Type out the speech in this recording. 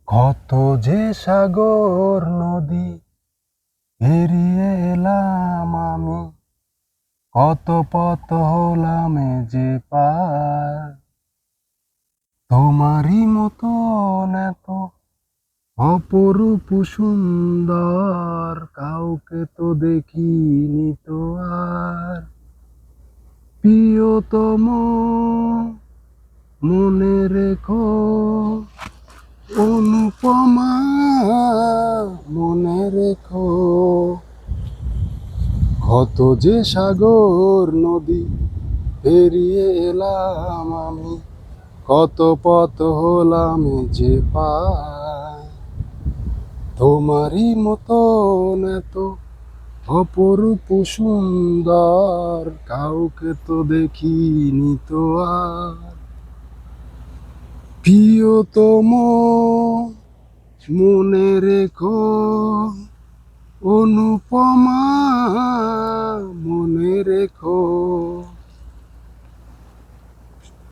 কত যে সাগর নদী পেরিয়ে এলাম আমি, কত পথ হলাম এ যে পার। তোমারই মতন এত অপরূপ সুন্দর কাউকে তো দেখিনি তো আর। প্রিয়তম মনে রেখো, অনুপমা মনে রেখো, কত যে সাগর নদী পেরিয়ে এলাম আমি, কত পথ হলাম যে পার। তোমারই মতন এত অপরূপ সুন্দর কাউকে তো দেখিনি তো আর। প্রিয়তম মনে রেখো, অনুপমা মনে রেখো।